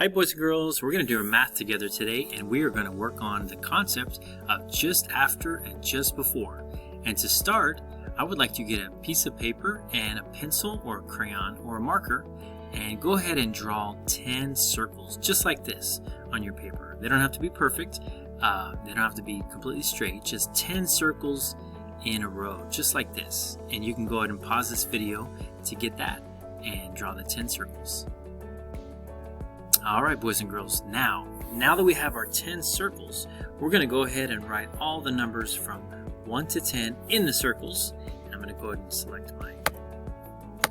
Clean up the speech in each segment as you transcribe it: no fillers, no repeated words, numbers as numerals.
Hi boys and girls, we're going to do our math together today, and we are going to work on the concept of just after and just before. And to start, I would like to get a piece of paper and a pencil or a crayon or a marker and go ahead and draw 10 circles just like this on your paper. They don't have to be perfect, they don't have to be completely straight, just 10 circles in a row just like this. And you can go ahead and pause this video to get that and draw the 10 circles. Alright boys and girls, now that we have our 10 circles, we're going to go ahead and write all the numbers from 1 to 10 in the circles. And I'm going to go ahead and select my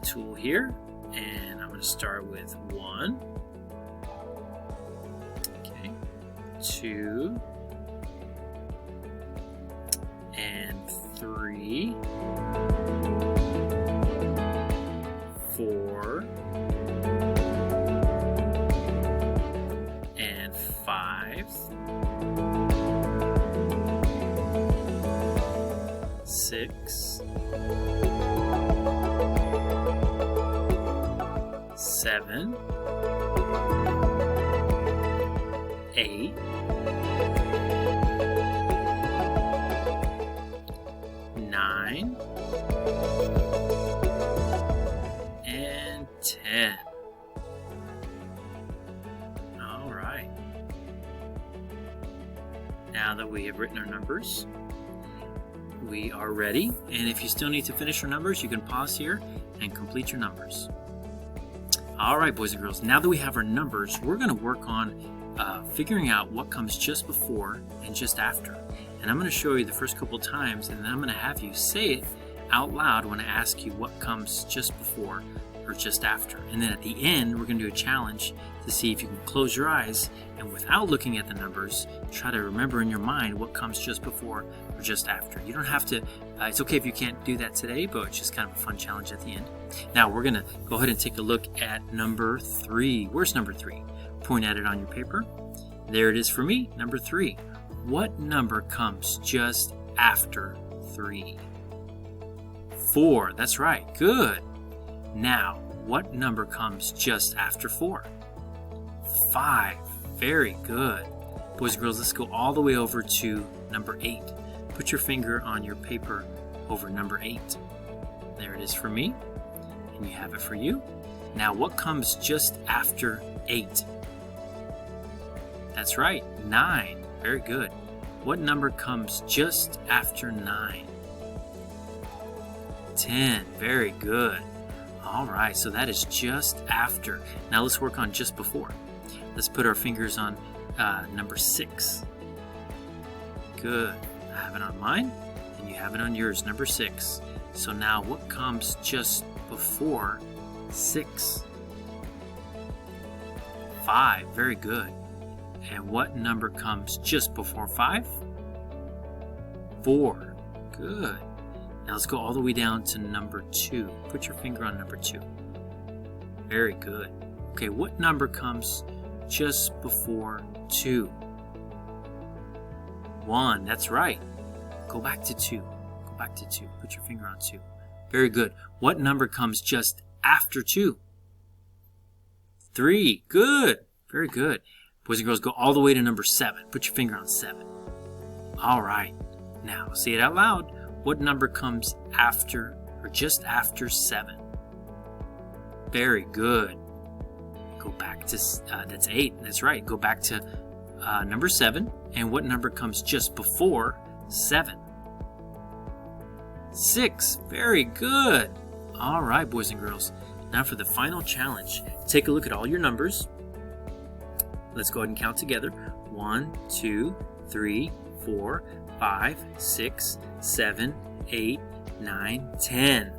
tool here, and I'm going to start with 1, okay, 2, and 3, 4, and 5, 6, 7, 8, 9, and 10. All right. Now that we have written our numbers, we are ready. And if you still need to finish your numbers, you can pause here and complete your numbers. Alright boys and girls, now that we have our numbers, we're going to work on figuring out what comes just before and just after. And I'm going to show you the first couple times, and then I'm going to have you say it out loud when I ask you what comes just before or just after. And then at the end, we're going to do a challenge to see if you can close your eyes and without looking at the numbers, try to remember in your mind what comes just before or just after. You don't have to, it's okay if you can't do that today, but it's just kind of a fun challenge at the end. Now we're going to go ahead and take a look at number 3. Where's number 3? Point at it on your paper. There it is for me, number 3. What number comes just after 3? 4. That's right. Good. Now, what number comes just after 4? 5. Very good. Boys and girls, let's go all the way over to number 8. Put your finger on your paper over number 8. There it is for me, and you have it for you. Now, what comes just after 8? That's right, 9. Very good. What number comes just after 9? 10. Very good. All right, so that is just after. Now let's work on just before. Let's put our fingers on number 6. Good. I have it on mine, and you have it on yours, number 6. So now what comes just before 6? 5. Very good. And what number comes just before 5? 4. Good. Now let's go all the way down to number 2. Put your finger on number 2. Very good. Okay, what number comes just before 2? 1. That's right. Go back to 2. Go back to 2. Put your finger on 2. Very good. What number comes just after 2? 3. Good. Very good. Boys and girls, go all the way to number 7. Put your finger on 7. All right. Now, say it out loud. What number comes after or just after 7? Very good. Go back to, that's 8. That's right. Go back to number 7. And what number comes just before 7? 6. Very good. All right, boys and girls. Now for the final challenge. Take a look at all your numbers. Let's go ahead and count together. 1, 2, 3, 4, 5, 6, 7, 8, 9, 10.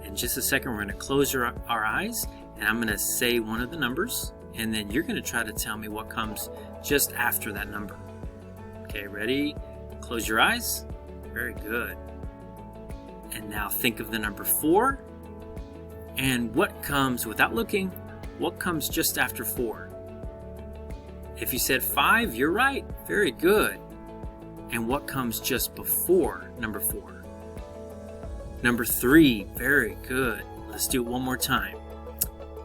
In just a second, we're going to close our eyes, and I'm going to say one of the numbers, and then you're going to try to tell me what comes just after that number. Okay, ready? Close your eyes. Very good. And now think of the number 4, and what comes, without looking, what comes just after 4? If you said 5, you're right. Very good. And what comes just before number 4? Number 3. Very good. Let's do it one more time.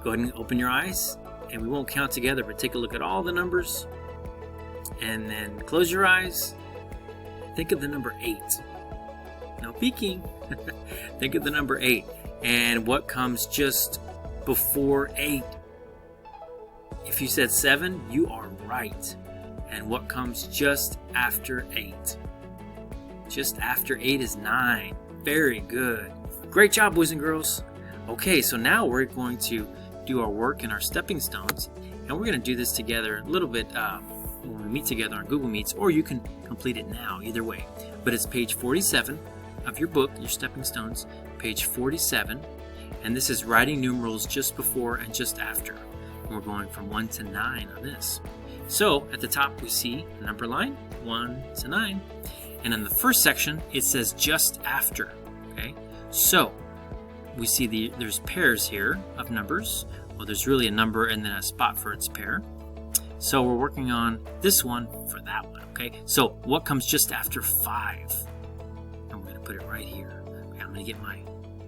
Go ahead and open your eyes and we won't count together, but take a look at all the numbers, and then close your eyes. Think of the number 8. No peeking. Think of the number 8, and what comes just before 8. If you said 7, you are right. And what comes just after 8? Just after 8 is 9. Very good. Great job, boys and girls. Okay, so now we're going to do our work in our stepping stones, and we're going to do this together a little bit when we meet together on Google Meets, or you can complete it now, either way. But it's page 47 of your book, your stepping stones, page 47, and this is writing numerals just before and just after. And we're going from 1 to 9 on this. So at the top we see a number line, 1 to 9, and in the first section it says just after. Okay, so we see there's pairs here of numbers. Well, there's really a number and then a spot for its pair. So we're working on this one for that one. Okay, so what comes just after 5? And we're going to put it right here. Okay, I'm going to get my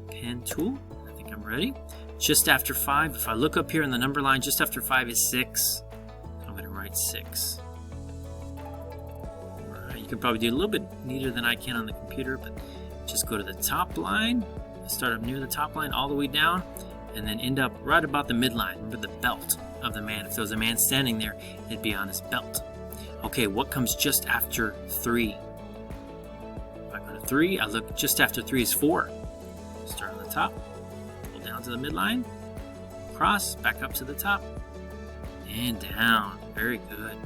pen tool. I think I'm ready. Just after 5, if I look up here in the number line, just after 5 is 6. I'm going to write 6. Right, you can probably do it a little bit neater than I can on the computer, but just go to the top line, start up near the top line all the way down, and then end up right about the midline. Remember the belt of the man. If there was a man standing there, it'd be on his belt. Okay, what comes just after 3? If I go to 3, I look just after 3 is 4. Start on the top, pull down to the midline, cross, back up to the top, and down. Very good.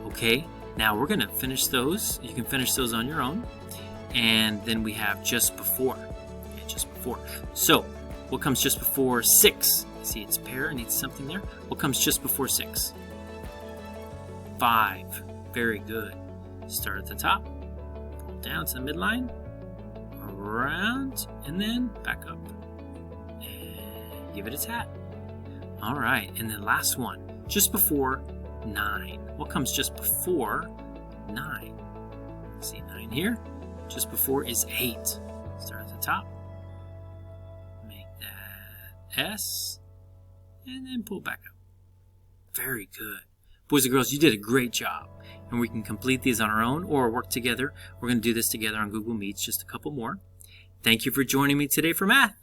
Okay, now we're going to finish those. You can finish those on your own. And then we have just before. Okay, just before. So, what comes just before 6? See its pair, it needs something there. What comes just before 6? 5. Very good. Start at the top, pull down to the midline, around, and then back up. And give it a tap. All right, and then last one, just before 9. What comes just before 9? See 9 here. Just before is 8. Start at the top. Make that S. And then pull back up. Very good. Boys and girls, you did a great job. And we can complete these on our own or work together. We're going to do this together on Google Meets, just a couple more. Thank you for joining me today for math.